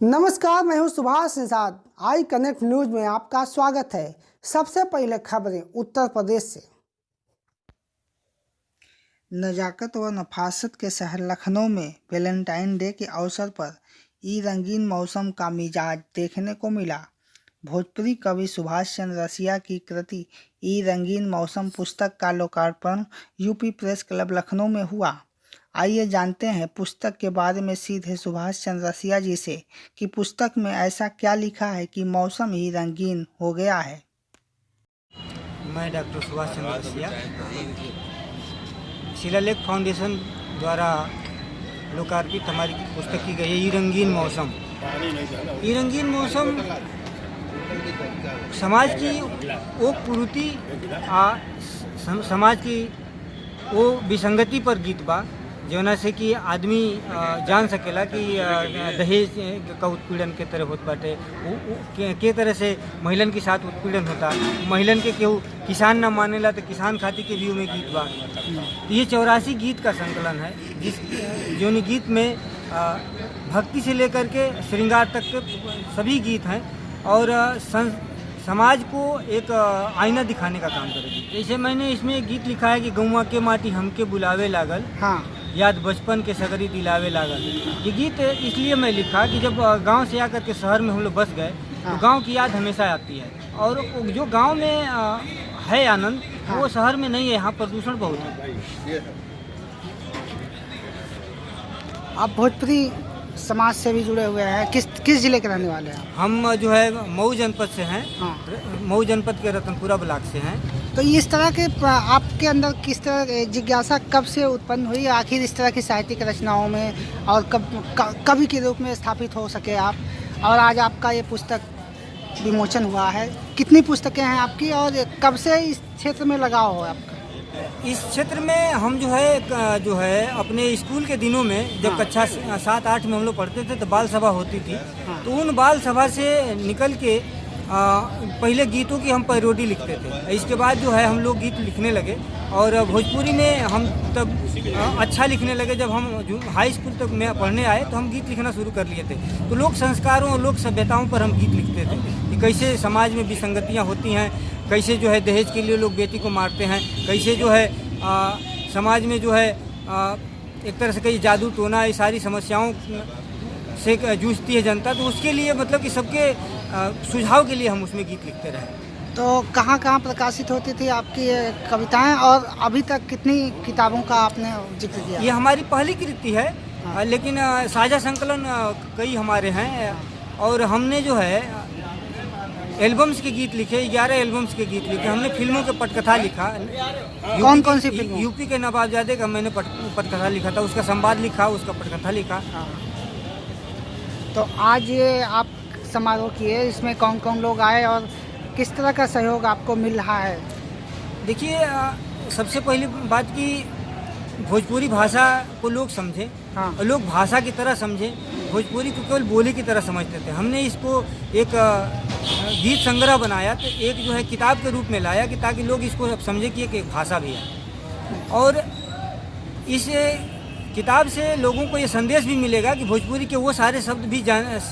नमस्कार, मैं हूं Subhash Nishad. I connect news में आपका स्वागत है। सबसे पहले खबरें उत्तर प्रदेश से। नजाकत व नफासत के शहर लखनऊ में वैलेंटाइन डे के अवसर पर ई रंगीन मौसम का मिजाज देखने को मिला। भोजपुरी कवि सुभाष चंद्र रसिया की कृति ई रंगीन मौसम पुस्तक का लोकार्पण यूपी प्रेस क्लब लखनऊ में हुआ। आइए जानते हैं पुस्तक के बारे में सीधे सुभाष चंद्र रसिया जी से कि पुस्तक में ऐसा क्या लिखा है कि मौसम ही रंगीन हो गया है। मैं डॉक्टर सुभाष चंद्र रसिया शिलालेख फाउंडेशन द्वारा लोकार्पित हमारी पुस्तक की गई है ई रंगीन मौसम। ई रंगीन मौसम समाज की वो कुरीति समाज की वो विसंगति पर गीत बा जौना से कि आदमी जान सकेला कि दहेज का उत्पीड़न के तरह होत बाटे, के तरह से महिलन के साथ उत्पीड़न होता, महिलन के केहू किसान ना मानेला तो किसान खातिर के भी में गीत बा। ये 84 गीत का संकलन है जिस जौन गीत में भक्ति से लेकर के श्रृंगार तक के सभी गीत हैं और समाज को एक आईना दिखाने का काम करेगी। जैसे मैंने इसमें एक गीत लिखा है कि गौवा के माटी हमके बुलावे लागल, हाँ, याद बचपन के सगरी दिलावे लागल। ये गीत इसलिए मैं लिखा कि जब गांव से आकर के शहर में हम लोग बस गए, हाँ, तो गांव की याद हमेशा आती है और जो गांव में है आनंद, हाँ, वो शहर में नहीं है। यहाँ प्रदूषण बहुत है। आप भोजपुरी समाज से भी जुड़े हुए हैं, किस जिले के रहने वाले हैं? हम जो है मऊ जनपद से हैं, हाँ, मऊ जनपद के रतनपुरा ब्लॉक से हैं। तो इस तरह के आपके अंदर किस तरह जिज्ञासा कब से उत्पन्न हुई, आखिर इस तरह की साहित्यिक रचनाओं में और कवि के रूप में स्थापित हो सके आप, और आज आपका ये पुस्तक विमोचन हुआ है। कितनी पुस्तकें हैं आपकी और कब से इस क्षेत्र में लगाव है आपका? इस क्षेत्र में हम जो है अपने स्कूल के दिनों में जब, हाँ, कक्षा 7-8 में हम लोग पढ़ते थे तो बाल सभा होती थी, हाँ, तो उन बाल सभा से निकल के पहले गीतों की हम पैरोडी लिखते थे। इसके बाद जो है हम लोग गीत लिखने लगे और भोजपुरी में हम तब अच्छा लिखने लगे। जब हम हाई स्कूल तक में पढ़ने आए तो हम गीत लिखना शुरू कर लिए थे। तो लोक संस्कारों और लोक सभ्यताओं पर हम गीत लिखते थे कि कैसे समाज में विसंगतियाँ होती हैं, कैसे जो है दहेज के लिए लोग बेटी को मारते हैं, कैसे जो है समाज में जो है एक तरह से कई जादू टोना, ये सारी समस्याओं से जूझती है जनता। तो उसके लिए मतलब कि सबके सुझाव के लिए हम उसमें गीत लिखते रहे। तो कहाँ कहाँ प्रकाशित होती थी आपकी कविताएं और अभी तक कितनी किताबों का आपने जिक्र किया? ये हमारी पहली कृति है, हाँ, लेकिन साझा संकलन कई हमारे हैं और हमने जो है एल्बम्स के गीत लिखे, 11 एल्बम्स के गीत लिखे। हमने फिल्मों के पटकथा लिखा। कौन सी फिल्म? यूपी के नवाबजादे का मैंने पटकथा लिखा था, उसका संवाद लिखा, उसका पटकथा लिखा। तो आज ये आप समारोह किए, इसमें कौन कौन लोग आए और किस तरह का सहयोग आपको मिल रहा है? देखिए, सबसे पहली बात कि भोजपुरी भाषा को लोग समझें, हाँ, और लोग भाषा की तरह समझें। भोजपुरी को केवल बोली की तरह समझते थे। हमने इसको एक गीत संग्रह बनाया, तो एक जो है किताब के रूप में लाया कि ताकि लोग इसको समझें कि एक भाषा भी है। और इस किताब से लोगों को ये संदेश भी मिलेगा कि भोजपुरी के वो सारे शब्द भी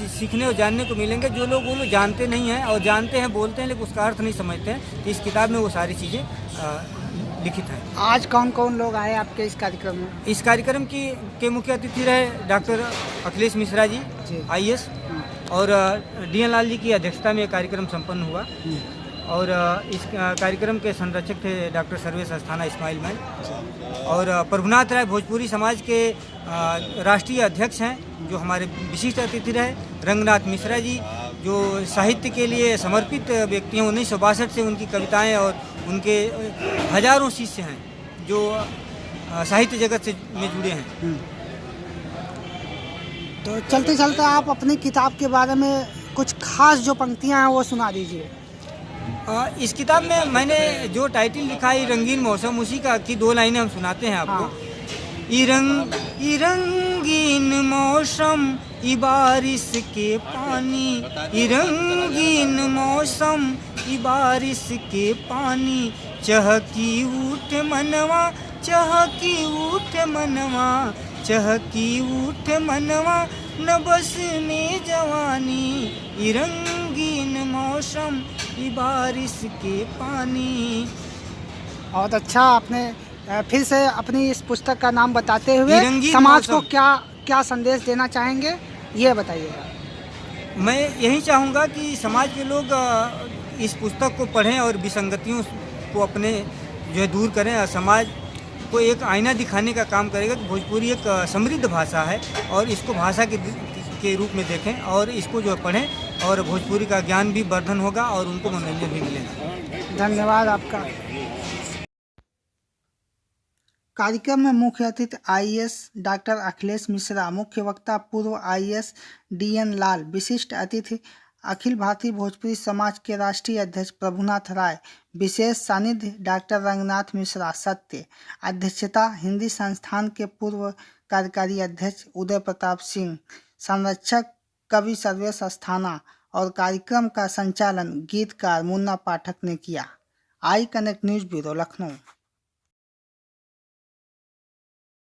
सीखने और जानने को मिलेंगे जो लोग जानते नहीं हैं, और जानते हैं, बोलते हैं, लेकिन उसका अर्थ नहीं समझते हैं। तो इस किताब में वो सारी चीज़ें लिखित हैं। आज कौन कौन लोग आए आपके इस कार्यक्रम में? इस कार्यक्रम के मुख्य अतिथि रहे डॉक्टर अखिलेश मिश्रा जी IAS, और DN लाल जी की अध्यक्षता में कार्यक्रम संपन्न हुआ। और इस कार्यक्रम के संरक्षक थे डॉक्टर सर्वेश अस्थाना इस्माइल मैन, और प्रभुनाथ राय भोजपुरी समाज के राष्ट्रीय अध्यक्ष हैं जो हमारे विशिष्ट अतिथि रहे। रंगनाथ मिश्रा जी जो साहित्य के लिए समर्पित व्यक्ति हैं, 1962 से उनकी कविताएं और उनके हजारों शिष्य हैं जो साहित्य जगत से में जुड़े हैं। तो चलते चलते आप अपनी किताब के बारे में कुछ खास जो पंक्तियां हैं वो सुना दीजिए। इस किताब में मैंने जो टाइटल लिखा है रंगीन मौसम, उसी का की 2 लाइनें हम सुनाते हैं आपको। हाँ। ई रंगीन मौसम, ई बारिश के पानी, ई रंगीन मौसम, ई बारिश के पानी, चहकी उठ मनवा, चहकी उठ मनवा, चहकी उठ मनवा न बस में जवानी, ई रंगीन मौसम ई बारिश के पानी। बहुत अच्छा। आपने फिर से अपनी इस पुस्तक का नाम बताते हुए ये रंगीन समाज को मौसम। क्या क्या संदेश देना चाहेंगे, ये बताइएगा। मैं यही चाहूँगा कि समाज के लोग इस पुस्तक को पढ़ें और विसंगतियों को अपने जो है दूर करें। समाज को एक आईना दिखाने का काम करेगा कि भोजपुरी एक समृद्ध भाषा है और इसको भाषा के रूप में देखें और इसको जो पढ़ें और भोजपुरी का ज्ञान भी वर्धन होगा और उनको मनोरंजन भी मिलेगा। धन्यवाद आपका। कार्यक्रम में मुख्य अतिथि आईएएस डॉक्टर अखिलेश मिश्रा, मुख्य वक्ता पूर्व आईएएस डीएन लाल, विशिष्ट अतिथि अखिल भारतीय भोजपुरी समाज के राष्ट्रीय अध्यक्ष प्रभुनाथ राय, विशेष सानिध्य डॉक्टर रंगनाथ मिश्रा सत्य, अध्यक्षता हिंदी संस्थान के पूर्व कार्यकारी अध्यक्ष उदय प्रताप सिंह, संरक्षक कवि सर्वेश अस्थाना और कार्यक्रम का संचालन गीतकार मुन्ना पाठक ने किया। I connect news bureau, Lucknow.